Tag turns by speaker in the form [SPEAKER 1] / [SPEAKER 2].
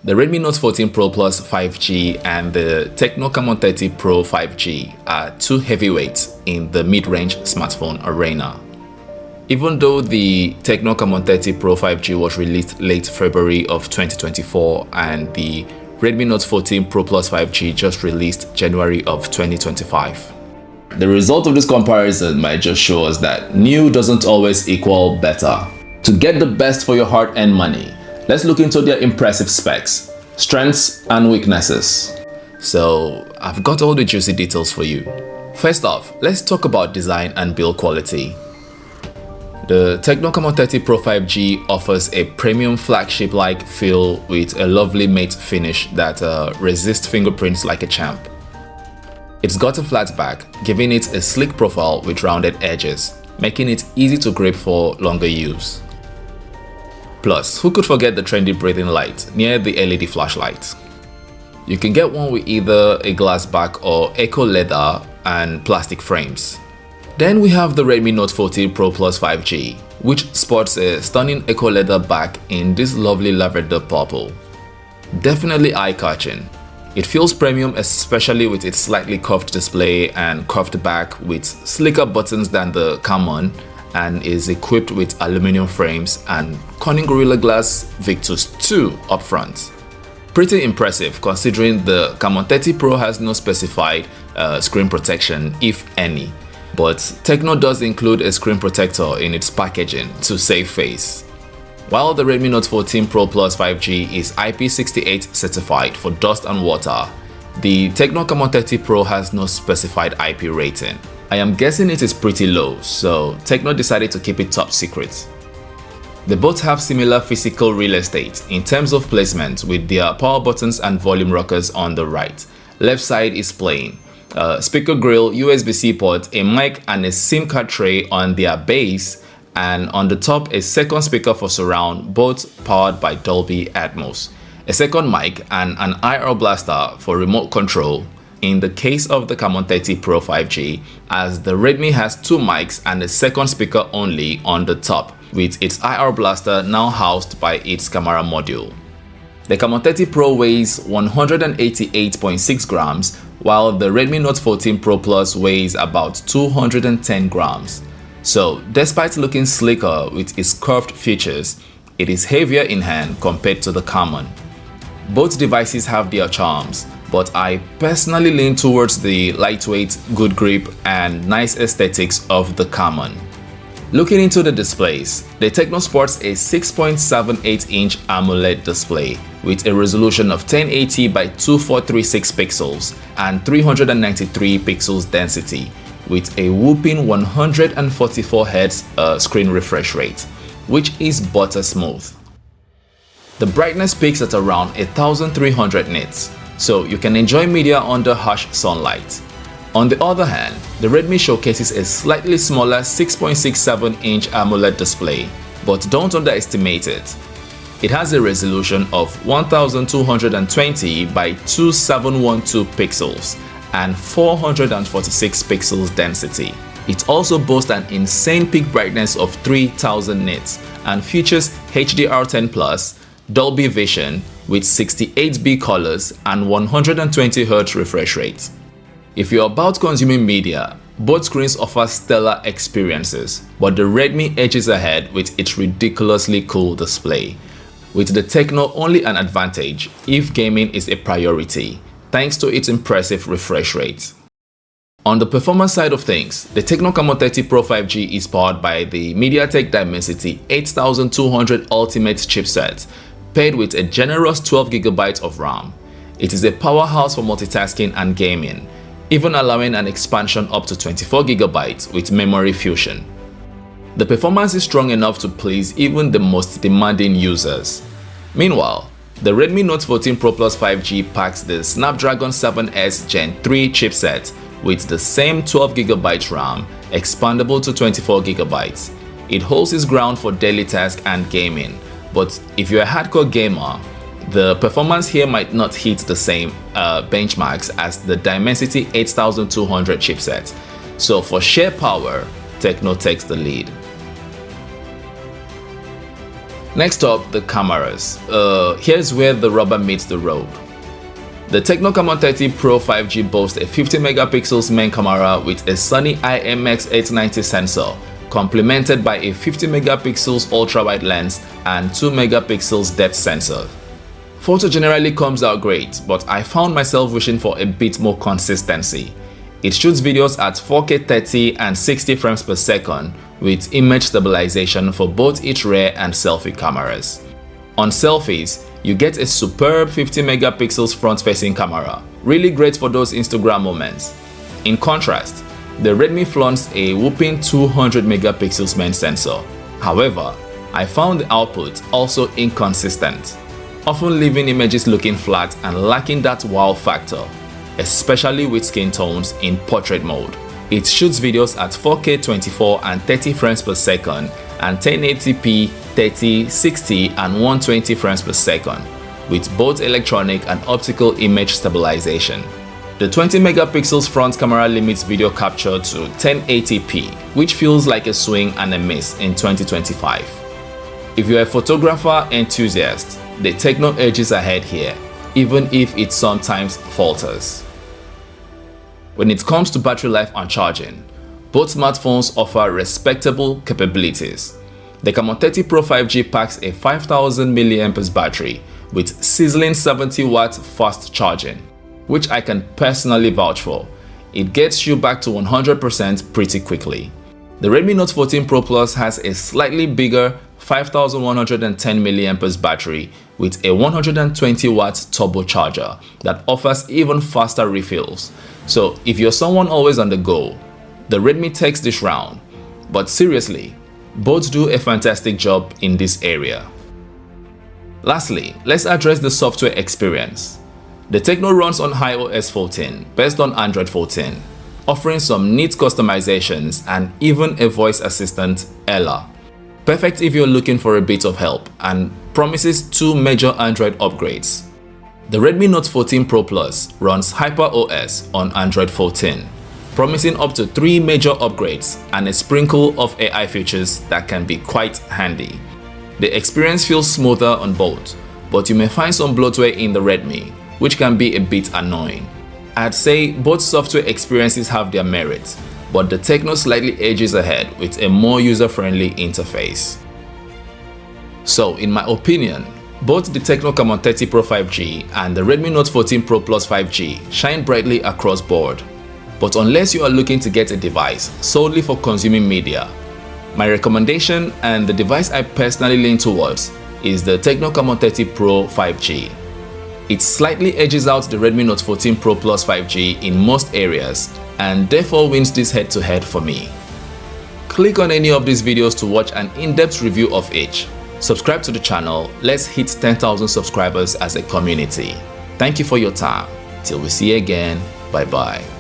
[SPEAKER 1] The Redmi Note 14 Pro Plus 5G and the Tecno Camon 30 Pro 5G are two heavyweights in the mid-range smartphone arena. Even though the Tecno Camon 30 Pro 5G was released late February of 2024 and the Redmi Note 14 Pro Plus 5G just released January of 2025. The result of this comparison might just show us that new doesn't always equal better. To get the best for your hard-earned money, let's look into their impressive specs, strengths and weaknesses. So I've got all the juicy details for you. First off, let's talk about design and build quality. The Tecno Camon 30 Pro 5G offers a premium flagship-like feel with a lovely matte finish that resists fingerprints like a champ. It's got a flat back, giving it a sleek profile with rounded edges, making it easy to grip for longer use. Plus, who could forget the trendy breathing light near the LED flashlight? You can get one with either a glass back or eco leather and plastic frames. Then we have the Redmi Note 14 Pro Plus 5G, which sports a stunning eco leather back in this lovely lavender purple. Definitely eye-catching. It feels premium, especially with its slightly curved display and curved back with slicker buttons than the Camon, and is equipped with aluminum frames and Corning Gorilla Glass Victus 2 up front. Pretty impressive considering the Camon 30 Pro has no specified screen protection, if any, but Tecno does include a screen protector in its packaging to save face. While the Redmi Note 14 Pro Plus 5G is IP68 certified for dust and water, the Tecno Camon 30 Pro has no specified IP rating. I am guessing it is pretty low, so Tecno decided to keep it top secret. They both have similar physical real estate in terms of placement, with their power buttons and volume rockers on the right. Left side is plain. Speaker grill, USB-C port, a mic and a SIM card tray on their base, and on the top a second speaker for surround, both powered by Dolby Atmos, a second mic and an IR blaster for remote control in the case of the Camon 30 Pro 5G, as the Redmi has two mics and a second speaker only on the top, with its IR blaster now housed by its camera module. The Camon 30 Pro weighs 188.6 grams, while the Redmi Note 14 Pro Plus weighs about 210 grams. So, despite looking slicker with its curved features, it is heavier in hand compared to the Camon. Both devices have their charms, but I personally lean towards the lightweight, good grip, and nice aesthetics of the Camon. Looking into the displays, the Tecno sports a 6.78-inch AMOLED display with a resolution of 1080 by 2436 pixels and 393 pixels density, with a whopping 144 Hz screen refresh rate, which is butter smooth. The brightness peaks at around 1300 nits, so you can enjoy media under harsh sunlight. On the other hand, the Redmi showcases a slightly smaller 6.67-inch AMOLED display, but don't underestimate it. It has a resolution of 1220 by 2712 pixels and 446 pixels density. It also boasts an insane peak brightness of 3000 nits and features HDR10+, Dolby Vision with 68B colors and 120Hz refresh rate. If you're about consuming media, both screens offer stellar experiences, but the Redmi edges ahead with its ridiculously cool display, with the Tecno only an advantage if gaming is a priority, thanks to its impressive refresh rate. On the performance side of things, the Tecno Camon 30 Pro 5G is powered by the MediaTek Dimensity 8200 Ultimate chipset, paired with a generous 12GB of RAM. It is a powerhouse for multitasking and gaming, even allowing an expansion up to 24GB with memory fusion. The performance is strong enough to please even the most demanding users. Meanwhile, the Redmi Note 14 Pro Plus 5G packs the Snapdragon 7S Gen 3 chipset with the same 12GB RAM, expandable to 24GB. It holds its ground for daily tasks and gaming, but if you're a hardcore gamer, the performance here might not hit the same benchmarks as the Dimensity 8200 chipset. So for sheer power, Tecno takes the lead. Next up, the cameras. Here's where the rubber meets the road. The Tecno Camon 30 Pro 5G boasts a 50 megapixels main camera with a Sony IMX890 sensor, complemented by a 50 megapixels ultra-wide lens and 2 megapixels depth sensor. Photo generally comes out great, but I found myself wishing for a bit more consistency. It shoots videos at 4K 30 and 60 frames per second with image stabilization for both its rear and selfie cameras. On selfies, you get a superb 50 megapixels front-facing camera, really great for those Instagram moments. In contrast, the Redmi flaunts a whopping 200 megapixels main sensor. However, I found the output also inconsistent, often leaving images looking flat and lacking that wow factor, especially with skin tones in portrait mode. It shoots videos at 4K 24 and 30 frames per second and 1080p 30, 60 and 120 frames per second with both electronic and optical image stabilization. The 20 megapixels front camera limits video capture to 1080p, which feels like a swing and a miss in 2025. If you're a photographer enthusiast, the Tecno edges ahead here, even if it sometimes falters. When it comes to battery life and charging, both smartphones offer respectable capabilities. The Camon 30 Pro 5G packs a 5000 mAh battery with sizzling 70-watt fast charging, which I can personally vouch for. It gets you back to 100% pretty quickly. The Redmi Note 14 Pro Plus has a slightly bigger 5110 mAh battery with a 120-watt turbocharger that offers even faster refills. So if you're someone always on the go, the Redmi takes this round. But seriously, both do a fantastic job in this area. Lastly, let's address the software experience. The Tecno runs on iOS 14 based on Android 14, offering some neat customizations and even a voice assistant, Ella. Perfect if you're looking for a bit of help, and promises 2 major Android upgrades. The Redmi Note 14 Pro Plus runs HyperOS on Android 14, promising up to 3 major upgrades and a sprinkle of AI features that can be quite handy. The experience feels smoother on both, but you may find some bloatware in the Redmi, which can be a bit annoying. I'd say both software experiences have their merits, but the Tecno slightly edges ahead with a more user-friendly interface. So, in my opinion, both the Tecno Camon 30 Pro 5G and the Redmi Note 14 Pro Plus 5G shine brightly across board. But unless you are looking to get a device solely for consuming media, my recommendation and the device I personally lean towards is the Tecno Camon 30 Pro 5G. It slightly edges out the Redmi Note 14 Pro Plus 5G in most areas and therefore wins this head-to-head for me. Click on any of these videos to watch an in-depth review of each. Subscribe to the channel. Let's hit 10,000 subscribers as a community. Thank you for your time. Till we see you again. Bye bye.